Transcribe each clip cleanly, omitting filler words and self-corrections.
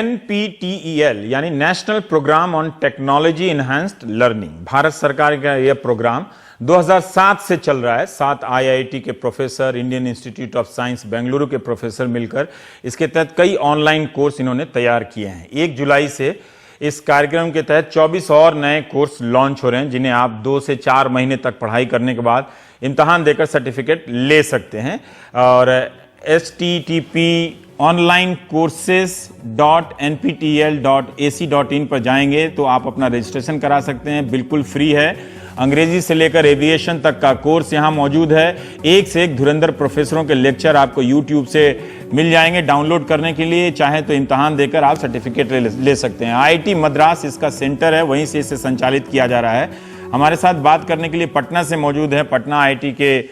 NPTEL यानी national programme on technology enhanced learning, Bharat सरकार का यह प्रोग्राम 2007 से चल रहा है। 7 IIT के professor, Indian institute of science Bengaluru के प्रोफेसर मिलकर इसके तहत कई ऑनलाइन कोर्स इन्होंने तैयार किए हैं। 1 जुलाई से इस कार्यक्रम के तहत 24 और नए कोर्स लॉन्च हो रहे हैं, जिन्हें आप 2 से 4 महीने तक पढ़ाई करने के बाद इम्तहान देकर सर्टिफिकेट ले सकते हैं। और http://onlinecourses.nptel.ac.in पर जाएंगे तो आप अपना रजिस्ट्रेशन करा सकते हैं, बिल्कुल फ्री है। अंग्रेजी से लेकर एविएशन तक का कोर्स यहाँ मौजूद है। एक से एक धुरंधर प्रोफेसरों के लेक्चर आपको YouTube से मिल जाएंगे डाउनलोड करने के लिए। चाहे तो इम्तहान देकर आप सर्टिफिकेट ले सकते हैं। IIT मद्रास इसका सेंटर है, वहीं से इसे संचालित किया जा रहा है। हमारे साथ बात करने के लिए पटना से मौजूद है पटना IIT के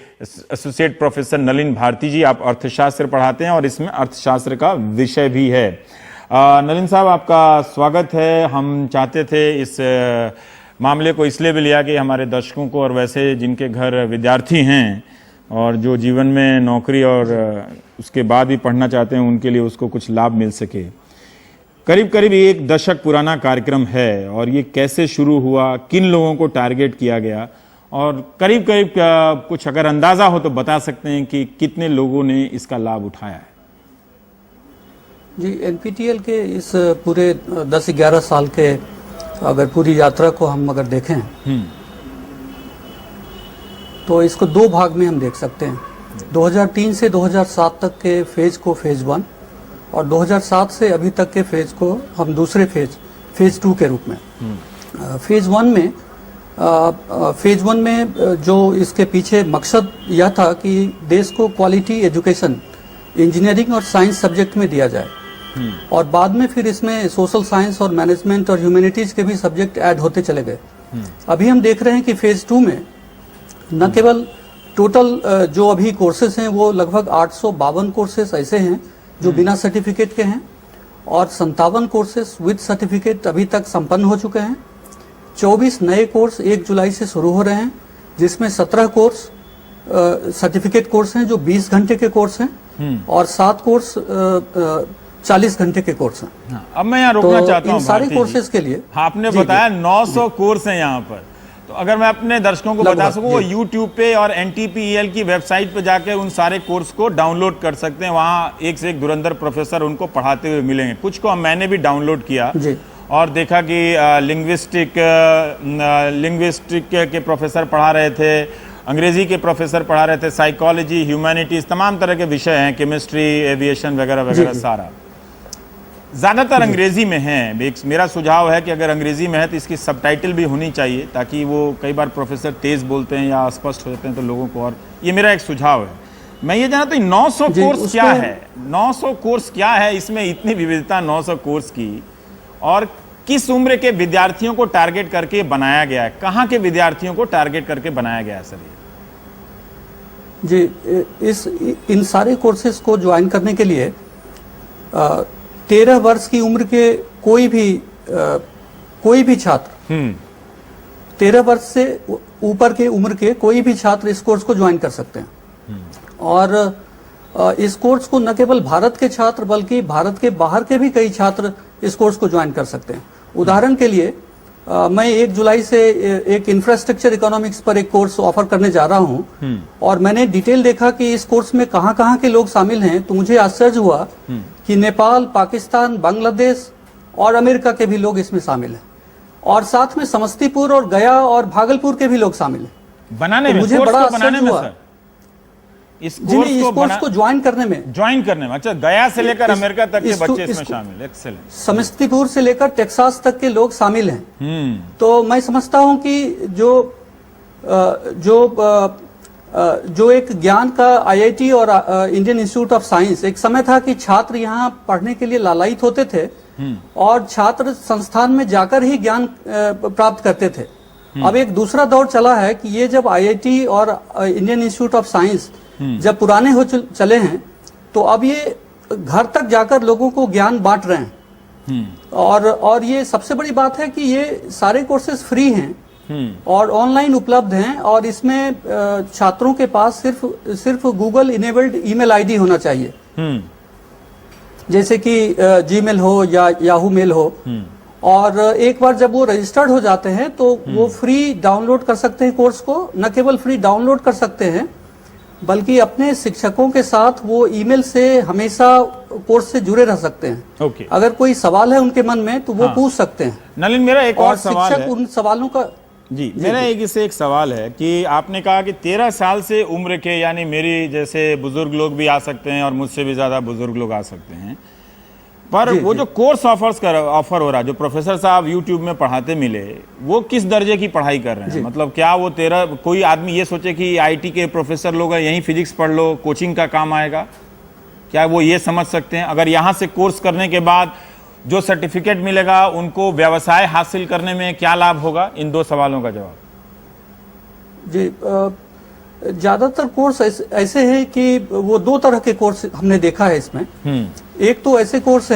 एसोसिएट प्रोफेसर नलिन भारती जी। आप अर्थशास्त्र पढ़ाते हैं और इसमें अर्थशास्त्र का विषय भी है। नलिन साहब, आपका स्वागत है। हम चाहते थे इस मामले को इसलिए भी लिया कि हमारे दर्शकों को और वैसे जिनके घर विद्यार्थी हैं और जो जीवन में नौकरी और उसके बाद भी पढ़ना चाहते हैं, उनके लिए उसको कुछ लाभ मिल सके। करीब करीब 1 दशक पुराना कार्यक्रम है और ये कैसे शुरू हुआ, किन लोगों को टारगेट किया गया और करीब करीब कुछ अगर अंदाजा हो तो बता सकते हैं कि कितने लोगों ने इसका लाभ उठाया है? जी, NPTEL के इस पूरे 10-11 साल के अगर पूरी यात्रा को हम अगर देखें तो इसको 2 भाग में हम देख सकते हैं। 2003 से 2007 तक के फेज को फेज 1 और 2007 से अभी तक के फेज को हम दूसरे फेज 2 के रूप में। फेज 1 में जो इसके पीछे मकसद यह था कि देश को क्वालिटी एजुकेशन इंजीनियरिंग और साइंस सब्जेक्ट में दिया जाए और बाद में फिर इसमें सोशल साइंस और मैनेजमेंट और ह्यूमैनिटीज के भी सब्जेक्ट ऐड होते चले गए। अभी हम देख रहे हैं कि फेज 2 में न केवल टोटल जो अभी कोर्सेज हैं वो लगभग 852 कोर्सेज ऐसे हैं जो बिना सर्टिफिकेट के हैं और 57 कोर्सेज विद सर्टिफिकेट अभी तक संपन्न हो चुके हैं। 24 नए कोर्स 1 जुलाई से शुरू हो रहे हैं, जिसमें 17 कोर्स सर्टिफिकेट कोर्स हैं जो 20 घंटे के कोर्स हैं और 7 कोर्स 40 घंटे के कोर्स हैं। अब मैं यहाँ रोकना चाहता हूँ सारे कोर्सेज के लिए। आपने बताया 900 कोर्स हैं यहाँ पर, तो अगर मैं अपने दर्शकों को बता सकूं, वो YouTube पे और NPTEL की वेबसाइट पे जाकर उन सारे कोर्स को डाउनलोड कर सकते हैं। वहाँ एक से एक धुरंधर प्रोफेसर उनको पढ़ाते हुए मिलेंगे। कुछ को मैंने भी डाउनलोड किया और देखा कि लिंग्विस्टिक के प्रोफेसर पढ़ा रहे थे, अंग्रेजी के प्रोफेसर पढ़ा रहे थे, साइकोलॉजी, ह्यूमैनिटीज, तमाम तरह के विषय हैं, केमिस्ट्री, एविएशन वगैरह वगैरह सारा। ज़्यादातर अंग्रेजी में है। मेरा सुझाव है कि अगर अंग्रेजी में है तो इसकी सबटाइटल भी होनी चाहिए, ताकि वो कई बार प्रोफेसर तेज़ बोलते हैं या अस्पष्ट हो जाते हैं तो लोगों को, और ये मेरा एक सुझाव है। मैं ये जानता हूँ 900 कोर्स क्या है, 900 कोर्स क्या है, इसमें इतनी विविधता 900 कोर्स की, और किस उम्र के विद्यार्थियों को टारगेट करके बनाया गया है, कहाँ के विद्यार्थियों को टारगेट करके बनाया गया है सर? जी, इन सारे कोर्सेज को ज्वाइन करने के लिए 13 वर्ष की उम्र के कोई भी छात्र 13 वर्ष से ऊपर के उम्र के कोई भी छात्र इस कोर्स को ज्वाइन कर सकते हैं। और इस कोर्स को न केवल भारत के छात्र बल्कि भारत के बाहर के भी कई छात्र इस कोर्स को ज्वाइन कर सकते हैं। उदाहरण के लिए मैं 1 जुलाई से एक इंफ्रास्ट्रक्चर इकोनॉमिक्स पर एक कोर्स ऑफर करने जा रहा हूं और मैंने डिटेल देखा कि इस कोर्स में कहां के लोग शामिल हैं, तो मुझे आश्चर्य हुआ कि नेपाल, पाकिस्तान, बांग्लादेश और अमेरिका के भी लोग इसमें शामिल हैं और साथ में समस्तीपुर और गया और भागलपुर के भी लोग शामिल हैं। बनाने में मुझे बड़ा आश्चर्य हुआ इस कोर्स को ज्वाइन करने में। अच्छा, गया से लेकर अमेरिका तक के बच्चे इसमें शामिल। एक्सेलेंट। समस्तीपुर से लेकर टेक्सास तक के लोग शामिल हैं। तो मैं समझता हूं कि जो एक ज्ञान का IIT और इंडियन इंस्टीट्यूट ऑफ साइंस, एक समय था कि छात्र यहाँ पढ़ने के लिए लालायित होते थे और छात्र संस्थान में जाकर ही ज्ञान प्राप्त करते थे। अब एक दूसरा दौर चला है कि ये जब IIT और इंडियन इंस्टीट्यूट ऑफ साइंस जब पुराने हो चले हैं, तो अब ये घर तक जाकर लोगों को ज्ञान बांट रहे हैं। और ये सबसे बड़ी बात है कि ये सारे कोर्सेज फ्री हैं और ऑनलाइन उपलब्ध हैं और इसमें छात्रों के पास सिर्फ गूगल इनेबल्ड ईमेल ID होना चाहिए। जैसे कि जीमेल हो या याहू मेल हो, और एक बार जब वो रजिस्टर्ड हो जाते हैं तो वो फ्री डाउनलोड कर सकते हैं कोर्स को। न केवल फ्री डाउनलोड कर सकते हैं बल्कि अपने शिक्षकों के साथ वो ईमेल से हमेशा कोर्स से जुड़े रह सकते हैं। ओके। अगर कोई सवाल है उनके मन में तो वो पूछ सकते हैं। नलिन, मेरा एक और सवाल शिक्षक है। उन सवालों का मेरा इससे एक सवाल है कि आपने कहा कि 13 साल से उम्र के, यानी मेरी जैसे बुजुर्ग लोग भी आ सकते हैं और मुझसे भी ज्यादा बुजुर्ग लोग आ सकते हैं, पर वो जो कोर्स ऑफर हो रहा है, जो प्रोफेसर साहब यूट्यूब में पढ़ाते मिले, वो किस दर्जे की पढ़ाई कर रहे हैं? मतलब क्या वो 13, कोई आदमी ये सोचे कि आईटी के प्रोफेसर लोग हैं, यहीं फिजिक्स पढ़ लो, कोचिंग का काम आएगा, क्या वो ये समझ सकते हैं? अगर यहाँ से कोर्स करने के बाद जो सर्टिफिकेट मिलेगा उनको व्यवसाय हासिल करने में क्या लाभ होगा? इन दो सवालों का जवाब। जी, ज्यादातर कोर्स ऐसे हैं कि वो दो तरह के कोर्स हमने देखा है इसमें। एक तो ऐसे कोर्स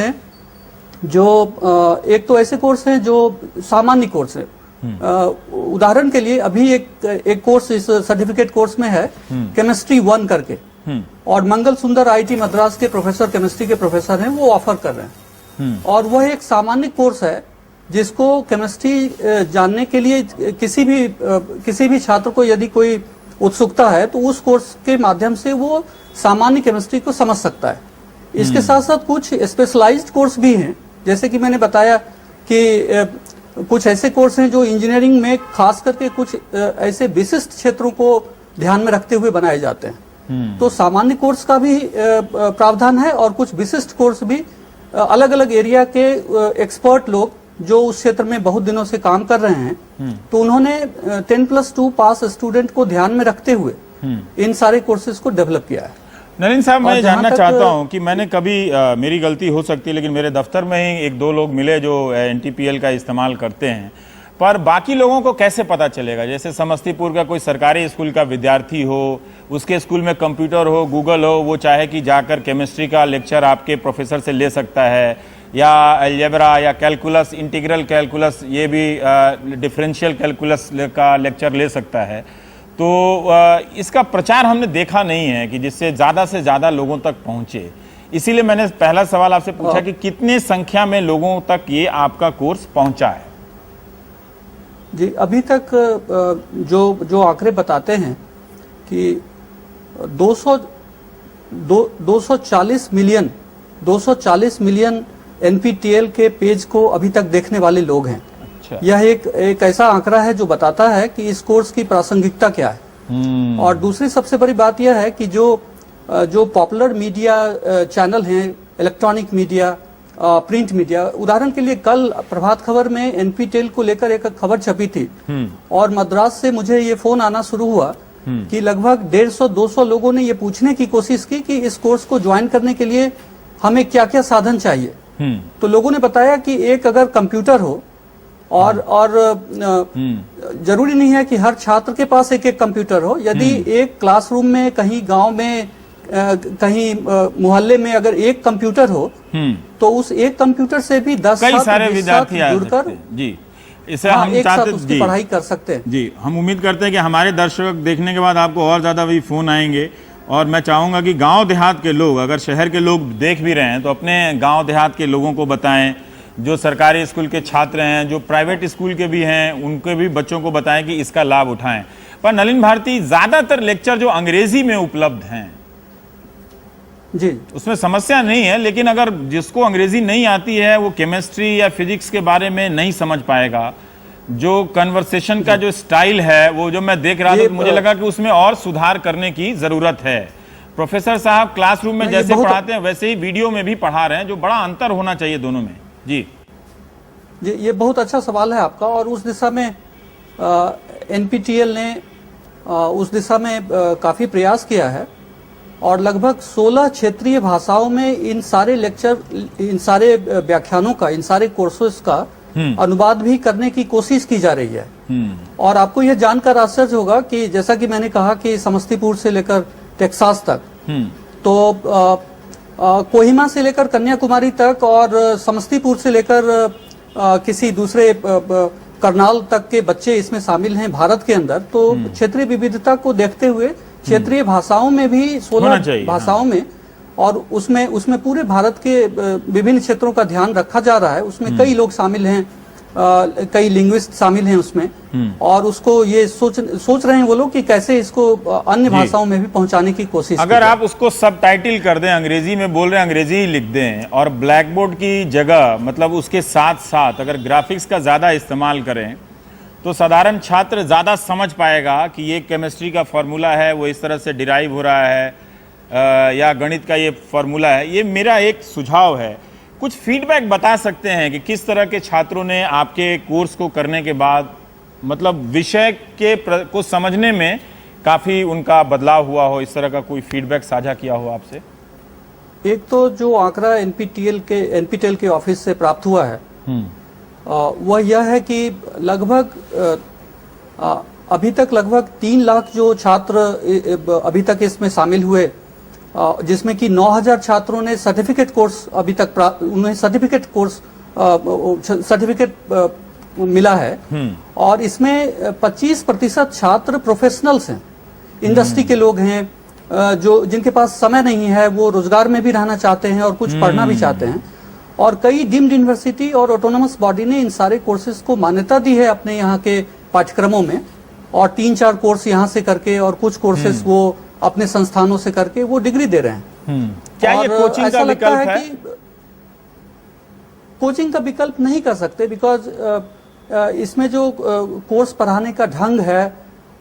हैं जो सामान्य कोर्स है। उदाहरण के लिए अभी एक कोर्स इस सर्टिफिकेट कोर्स में है, केमिस्ट्री 1 करके, और मंगल सुंदर आईटी मद्रास के प्रोफेसर, केमिस्ट्री के प्रोफेसर हैं, वो ऑफर कर रहे हैं। और वह एक सामान्य कोर्स है जिसको केमिस्ट्री जानने के लिए किसी भी छात्र को यदि कोई उत्सुकता है तो उस कोर्स के माध्यम से वो सामान्य केमिस्ट्री को समझ सकता है। इसके साथ साथ कुछ स्पेशलाइज्ड कोर्स भी हैं, जैसे कि मैंने बताया कि कुछ ऐसे कोर्स हैं जो इंजीनियरिंग में खास करके कुछ ऐसे विशिष्ट क्षेत्रों को ध्यान में रखते हुए बनाए जाते हैं। तो सामान्य कोर्स का भी प्रावधान है और कुछ विशिष्ट कोर्स भी अलग अलग एरिया के एक्सपर्ट लोग जो उस क्षेत्र में बहुत दिनों से काम कर रहे हैं, तो उन्होंने 10+2 पास स्टूडेंट को ध्यान में रखते हुए इन सारे कोर्सेज को डेवलप किया है। नलिन साहब, मैं जानना चाहता हूं कि मैंने कभी मेरी गलती हो सकती है, लेकिन मेरे दफ्तर में ही 1-2 लोग मिले जो NTPL का इस्तेमाल करते हैं, पर बाकी लोगों को कैसे पता चलेगा? जैसे समस्तीपुर का कोई सरकारी स्कूल का विद्यार्थी हो, उसके स्कूल में कंप्यूटर हो, गूगल हो, वो चाहे कि जाकर केमिस्ट्री का लेक्चर आपके प्रोफेसर से ले सकता है, या अलजेब्रा या कैलकुलस, इंटीग्रल कैलकुलस, ये भी डिफरेंशियल कैलकुलस का लेक्चर ले सकता है। तो इसका प्रचार हमने देखा नहीं है कि जिससे से ज़्यादा लोगों तक पहुँचे। इसीलिए मैंने पहला सवाल आपसे पूछा कि कितने संख्या में लोगों तक ये आपका कोर्स पहुँचा है? जी, अभी तक जो आंकड़े बताते हैं कि 240 मिलियन NPTEL के पेज को अभी तक देखने वाले लोग हैं। अच्छा। यह एक ऐसा आंकड़ा है जो बताता है कि इस कोर्स की प्रासंगिकता क्या है। और दूसरी सबसे बड़ी बात यह है कि जो पॉपुलर मीडिया चैनल हैं, इलेक्ट्रॉनिक मीडिया, प्रिंट मीडिया, उदाहरण के लिए कल प्रभात खबर में NPTEL को लेकर एक खबर छपी थी और मद्रास से मुझे ये फोन आना शुरू हुआ कि लगभग 150-200 लोगों ने ये पूछने की कोशिश की कि इस कोर्स को ज्वाइन करने के लिए हमें क्या क्या साधन चाहिए। तो लोगों ने बताया कि एक अगर कंप्यूटर हो और जरूरी नहीं है कि हर छात्र के पास एक कंप्यूटर हो। यदि एक क्लासरूम में, कहीं गांव में, कहीं मोहल्ले में अगर एक कंप्यूटर हो तो उस एक कंप्यूटर से भी 10 सारे विद्यार्थी जुड़कर जी इसे हम एक साथ उसकी पढ़ाई कर सकते हैं। जी, हम उम्मीद करते हैं कि हमारे दर्शक देखने के बाद आपको और ज्यादा भी फोन आएंगे, और मैं चाहूंगा कि गांव देहात के लोग, अगर शहर के लोग देख भी रहे हैं तो अपने गांव देहात के लोगों को बताएं, जो सरकारी स्कूल के छात्र हैं, जो प्राइवेट स्कूल के भी हैं, उनके भी बच्चों को बताएं कि इसका लाभ उठाएं। पर नलिन भारती, ज्यादातर लेक्चर जो अंग्रेजी में उपलब्ध हैं जी, उसमें समस्या नहीं है, लेकिन अगर जिसको अंग्रेजी नहीं आती है वो केमिस्ट्री या फिजिक्स के बारे में नहीं समझ पाएगा। जो कन्वर्सेशन का जो स्टाइल है वो जो मैं देख रहा था, मुझे लगा कि उसमें और सुधार करने की जरूरत है। प्रोफेसर साहब क्लासरूम में जैसे पढ़ाते हैं वैसे ही वीडियो में भी पढ़ा रहे हैं, जो बड़ा अंतर होना चाहिए दोनों में। जी, ये बहुत अच्छा सवाल है आपका, और उस दिशा में NPTEL ने उस दिशा में काफी प्रयास किया है और लगभग 16 क्षेत्रीय भाषाओं में इन सारे लेक्चर, इन सारे व्याख्यानों का, इन सारे कोर्सेज का अनुवाद भी करने की कोशिश की जा रही है। और आपको यह जानकर आश्चर्य होगा कि जैसा कि मैंने कहा कि समस्तीपुर से लेकर टेक्सास तक, तो कोहिमा से लेकर कन्याकुमारी तक और समस्तीपुर से लेकर किसी दूसरे करनाल तक के बच्चे इसमें शामिल हैं भारत के अंदर। तो क्षेत्रीय विविधता को देखते हुए क्षेत्रीय भाषाओं में भी 16 भाषाओं में और उसमें पूरे भारत के विभिन्न क्षेत्रों का ध्यान रखा जा रहा है। उसमें कई लोग शामिल हैं, कई लिंग्विस्ट शामिल हैं उसमें, और उसको ये सोच रहे हैं वो लोग कि कैसे इसको अन्य भाषाओं में भी पहुंचाने की कोशिश। अगर आप उसको सबटाइटल कर दें, अंग्रेजी में बोल रहे हैं अंग्रेजी ही लिख दें, और ब्लैक बोर्ड की जगह मतलब उसके साथ साथ अगर ग्राफिक्स का ज्यादा इस्तेमाल करें तो साधारण छात्र ज्यादा समझ पाएगा कि ये केमिस्ट्री का फॉर्मूला है, वो इस तरह से डिराइव हो रहा है, या गणित का ये फॉर्मूला है। ये मेरा एक सुझाव है। कुछ फीडबैक बता सकते हैं कि किस तरह के छात्रों ने आपके कोर्स को करने के बाद मतलब विषय को समझने में काफी उनका बदलाव हुआ हो, इस तरह का कोई फीडबैक साझा किया हो आपसे? एक तो जो आंकड़ा एनपीटीईएल के ऑफिस से प्राप्त हुआ है वह यह है कि लगभग अभी तक लगभग 3 लाख जो छात्र अभी तक इसमें शामिल हुए, जिसमें कि 9,000 छात्रों ने सर्टिफिकेट कोर्स अभी तक उन्हें सर्टिफिकेट मिला है, और इसमें 25% छात्र प्रोफेशनल्स हैं, इंडस्ट्री के लोग हैं, जो जिनके पास समय नहीं है, वो रोजगार में भी रहना चाहते हैं और कुछ पढ़ना भी चाहते हैं। और कई डीम्ड यूनिवर्सिटी और ऑटोनोमस बॉडी ने इन सारे कोर्सेज को मान्यता दी है अपने यहाँ के पाठ्यक्रमों में, और 3-4 कोर्स यहाँ से करके और कुछ कोर्सेज वो अपने संस्थानों से करके वो डिग्री दे रहे हैं। क्या ये कोचिंग का विकल्प है? कोचिंग का विकल्प नहीं कर सकते, बिकॉज इसमें जो कोर्स पढ़ाने का ढंग है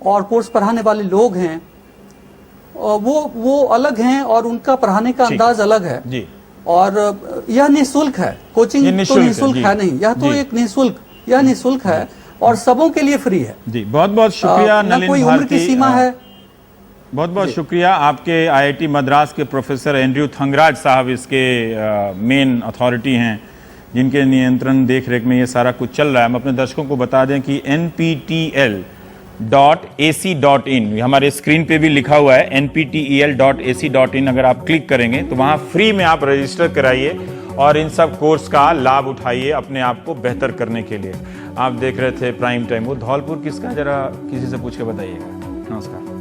और कोर्स पढ़ाने वाले लोग हैं वो अलग हैं, और उनका पढ़ाने का अंदाज अलग है जी। और यह निःशुल्क है, कोचिंग तो निःशुल्क है नहीं, यह तो एक निःशुल्क है और सबों के लिए फ्री है जी। बहुत बहुत शुक्रिया नलिन कोई उम्र की सीमा है। बहुत बहुत शुक्रिया आपके आईआईटी मद्रास के प्रोफेसर एंड्रयू थंगराज साहब, इसके मेन अथॉरिटी हैं जिनके नियंत्रण देख रेख में ये सारा कुछ चल रहा है। हम अपने दर्शकों को बता दें कि nptel.ac.in हमारे स्क्रीन पे भी लिखा हुआ है, nptel.ac.in। अगर आप क्लिक करेंगे तो वहां फ्री में आप रजिस्टर कराइए और इन सब कोर्स का लाभ उठाइए अपने आप को बेहतर करने के लिए। आप देख रहे थे प्राइम टाइम। वो धौलपुर किसका, जरा किसी से पूछ के बताइएगा। नमस्कार।